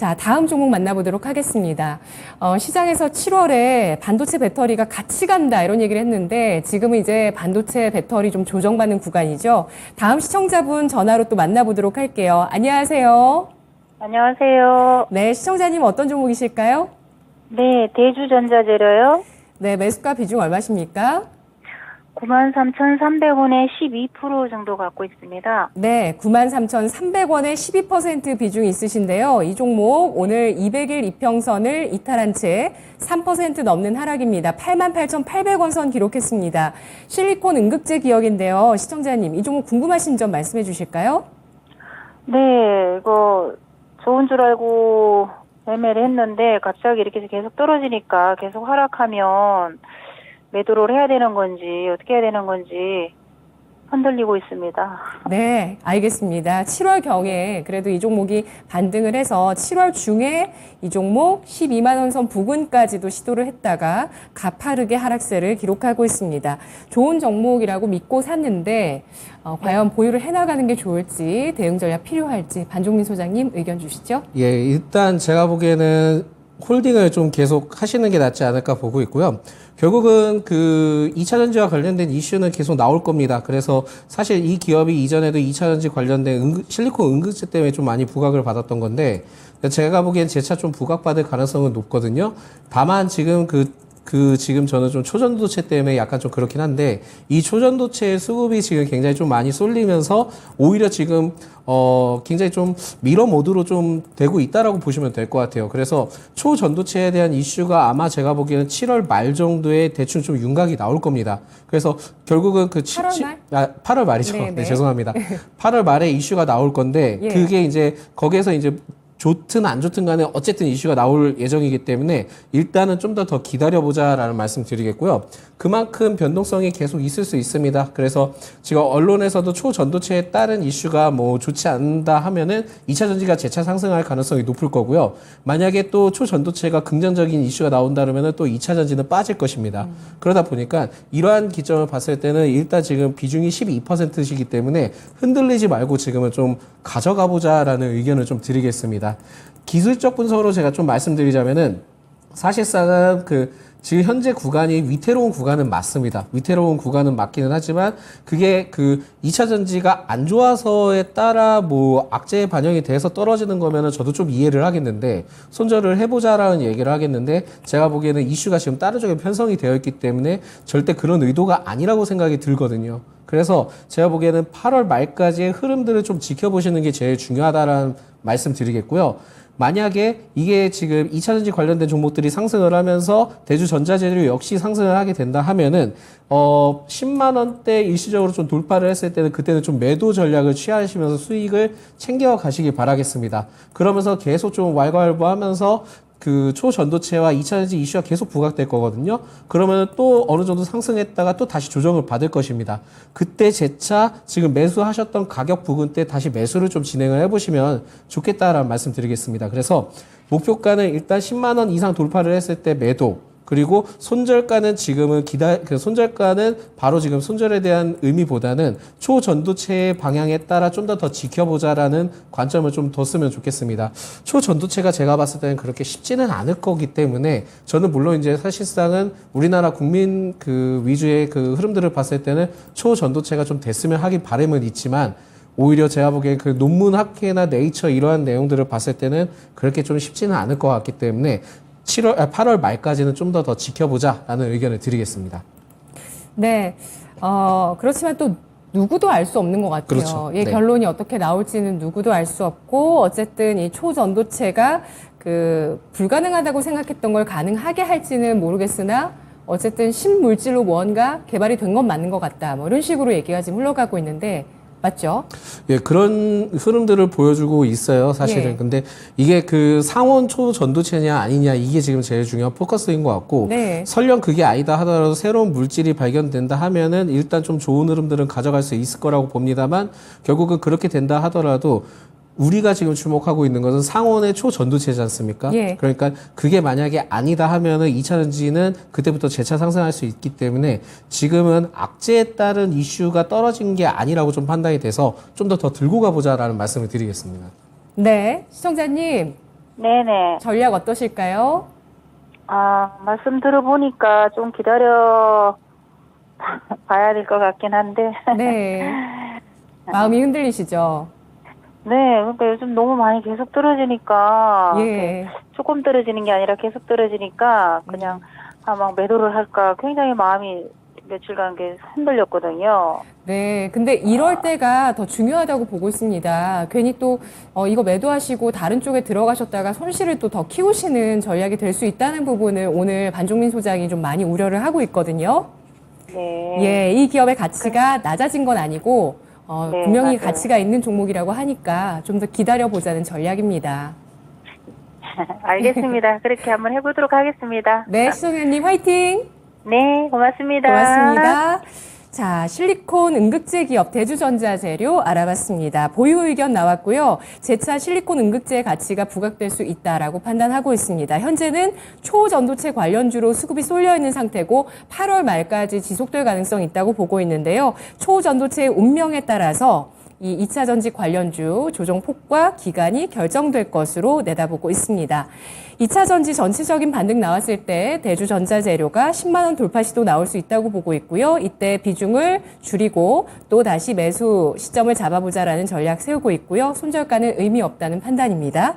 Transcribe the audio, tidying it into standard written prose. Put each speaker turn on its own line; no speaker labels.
자, 다음 종목 만나보도록 하겠습니다. 시장에서 7월에 반도체 배터리가 같이 간다 이런 얘기를 했는데 지금은 이제 반도체 배터리 좀 조정받는 구간이죠. 다음 시청자분 전화로 또 만나보도록 할게요. 안녕하세요.
안녕하세요.
네, 시청자님 어떤 종목이실까요?
네, 대주전자재료요.
네, 매수가 비중 얼마십니까?
93,300원에 12% 정도 갖고 있습니다.
네, 93,300원에 12% 비중 있으신데요. 이 종목 오늘 200일 이평선을 이탈한 채 3% 넘는 하락입니다. 88,800원 선 기록했습니다. 실리콘 응급제 기업인데요. 시청자님, 이 종목 궁금하신 점 말씀해 주실까요?
네, 이거 좋은 줄 알고 매매를 했는데 갑자기 이렇게 계속 떨어지니까 계속 하락하면 매도를 해야 되는 건지 어떻게 해야 되는 건지 흔들리고 있습니다.
네, 알겠습니다. 7월 경에 그래도 이 종목이 반등을 해서 7월 중에 이 종목 12만 원 선 부근까지도 시도를 했다가 가파르게 하락세를 기록하고 있습니다. 좋은 종목이라고 믿고 샀는데 과연 보유를 해나가는 게 좋을지 대응 전략 필요할지 반종민 소장님 의견 주시죠.
예, 일단 제가 보기에는 홀딩을 좀 계속 하시는 게 낫지 않을까 보고 있고요. 결국은 그 2차전지와 관련된 이슈는 계속 나올 겁니다. 그래서 사실 이 기업이 이전에도 2차전지 관련된 실리콘 응급제 때문에 좀 많이 부각을 받았던 건데 제가 보기엔 재차 좀 부각받을 가능성은 높거든요. 다만 지금 지금 저는 좀 초전도체 때문에 약간 좀 그렇긴 한데 이 초전도체의 수급이 지금 굉장히 좀 많이 쏠리면서 오히려 지금 굉장히 좀 미러 모드로 좀 되고 있다라고 보시면 될 것 같아요. 그래서 초전도체에 대한 이슈가 아마 제가 보기에는 7월 말 정도에 대충 좀 윤곽이 나올 겁니다. 그래서 결국은
8월 말?
8월 말이죠. 네, 죄송합니다. 8월 말에 이슈가 나올 건데
예.
그게 이제 거기에서 이제 좋든 안 좋든 간에 어쨌든 이슈가 나올 예정이기 때문에 일단은 좀 더 기다려보자라는 말씀 드리겠고요. 그만큼 변동성이 계속 있을 수 있습니다. 그래서 지금 언론에서도 초전도체에 따른 이슈가 뭐 좋지 않다 하면은 2차 전지가 재차 상승할 가능성이 높을 거고요. 만약에 또 초전도체가 긍정적인 이슈가 나온다 그러면은 또 2차 전지는 빠질 것입니다. 그러다 보니까 이러한 기점을 봤을 때는 일단 지금 비중이 12%이기 때문에 흔들리지 말고 지금은 좀 가져가 보자라는 의견을 좀 드리겠습니다. 기술적 분석으로 제가 좀 말씀드리자면은 사실상은 지금 현재 구간이 위태로운 구간은 맞습니다. 위태로운 구간은 맞기는 하지만 그게 2차 전지가 안 좋아서에 따라 뭐 악재의 반영이 돼서 떨어지는 거면은 저도 좀 이해를 하겠는데 손절을 해보자라는 얘기를 하겠는데 제가 보기에는 이슈가 지금 다른 쪽에 편성이 되어 있기 때문에 절대 그런 의도가 아니라고 생각이 들거든요. 그래서 제가 보기에는 8월 말까지의 흐름들을 좀 지켜보시는 게 제일 중요하다라는 말씀 드리겠고요. 만약에 이게 지금 2차전지 관련된 종목들이 상승을 하면서 대주전자재료 역시 상승을 하게 된다 하면은 10만 원대 일시적으로 좀 돌파를 했을 때는 그때는 좀 매도 전략을 취하시면서 수익을 챙겨 가시기 바라겠습니다. 그러면서 계속 좀 왈가왈부하면서 초전도체와 2차전지 이슈가 계속 부각될 거거든요. 그러면 또 어느 정도 상승했다가 또 다시 조정을 받을 것입니다. 그때 재차 지금 매수하셨던 가격 부근 때 다시 매수를 좀 진행을 해보시면 좋겠다라는 말씀 드리겠습니다. 그래서 목표가는 일단 10만 원 이상 돌파를 했을 때 매도, 그리고 손절가는 지금은 손절가는 바로 지금 손절에 대한 의미보다는 초전도체의 방향에 따라 좀 더 지켜보자라는 관점을 좀 뒀으면 좋겠습니다. 초전도체가 제가 봤을 때는 그렇게 쉽지는 않을 거기 때문에 저는 물론 이제 사실상은 우리나라 국민 위주의 흐름들을 봤을 때는 초전도체가 좀 됐으면 하기 바람은 있지만 오히려 제가 보기엔 논문 학회나 네이처 이러한 내용들을 봤을 때는 그렇게 좀 쉽지는 않을 것 같기 때문에 8월 말까지는 좀 더 지켜보자라는 의견을 드리겠습니다.
네, 그렇지만 또 누구도 알 수 없는 것 같아요.
그렇죠.
예,
네.
결론이 어떻게 나올지는 누구도 알 수 없고 어쨌든 이 초전도체가 불가능하다고 생각했던 걸 가능하게 할지는 모르겠으나 어쨌든 신물질로 뭔가 개발이 된 건 맞는 것 같다. 뭐 이런 식으로 얘기가 지금 흘러가고 있는데 맞죠?
예, 그런 흐름들을 보여주고 있어요, 사실은.
예.
근데 이게 상온 초전도체냐 아니냐 이게 지금 제일 중요한 포커스인 것 같고
네.
설령 그게 아니다 하더라도 새로운 물질이 발견된다 하면은 일단 좀 좋은 흐름들은 가져갈 수 있을 거라고 봅니다만 결국은 그렇게 된다 하더라도 우리가 지금 주목하고 있는 것은 상온의 초전도체지 않습니까?
예.
그러니까 그게 만약에 아니다 하면은 2차전지는 그때부터 재차 상승할 수 있기 때문에 지금은 악재에 따른 이슈가 떨어진 게 아니라고 좀 판단이 돼서 좀 더 들고 가보자라는 말씀을 드리겠습니다.
네, 시청자님.
네네.
전략 어떠실까요?
아, 말씀 들어보니까 좀 기다려 봐야 될 것 같긴 한데.
네. 마음이 흔들리시죠?
네, 그러니까 요즘 너무 많이 계속 떨어지니까, 이렇게
예.
조금 떨어지는 게 아니라 계속 떨어지니까, 그냥, 막 매도를 할까, 굉장히 마음이 며칠간 게 흔들렸거든요.
네. 근데 이럴 때가 더 중요하다고 보고 있습니다. 괜히 또, 이거 매도하시고 다른 쪽에 들어가셨다가 손실을 또 더 키우시는 전략이 될 수 있다는 부분을 오늘 반종민 소장이 좀 많이 우려를 하고 있거든요.
네.
예. 이 기업의 가치가 낮아진 건 아니고,
네,
분명히
맞아요.
가치가 있는 종목이라고 하니까 좀 더 기다려보자는 전략입니다.
알겠습니다. 그렇게 한번 해보도록 하겠습니다.
네. 시청자님 화이팅!
네, 고맙습니다.
고맙습니다. 자, 실리콘 응급제 기업 대주전자재료 알아봤습니다. 보유 의견 나왔고요. 재차 실리콘 응급제의 가치가 부각될 수 있다라고 판단하고 있습니다. 현재는 초전도체 관련주로 수급이 쏠려 있는 상태고 8월 말까지 지속될 가능성이 있다고 보고 있는데요. 초전도체의 운명에 따라서 이 2차 전지 관련주 조정 폭과 기간이 결정될 것으로 내다보고 있습니다. 2차 전지 전체적인 반등 나왔을 때 대주전자재료가 10만 원 돌파 시도 나올 수 있다고 보고 있고요. 이때 비중을 줄이고 또 다시 매수 시점을 잡아보자라는 전략 세우고 있고요. 손절가는 의미 없다는 판단입니다.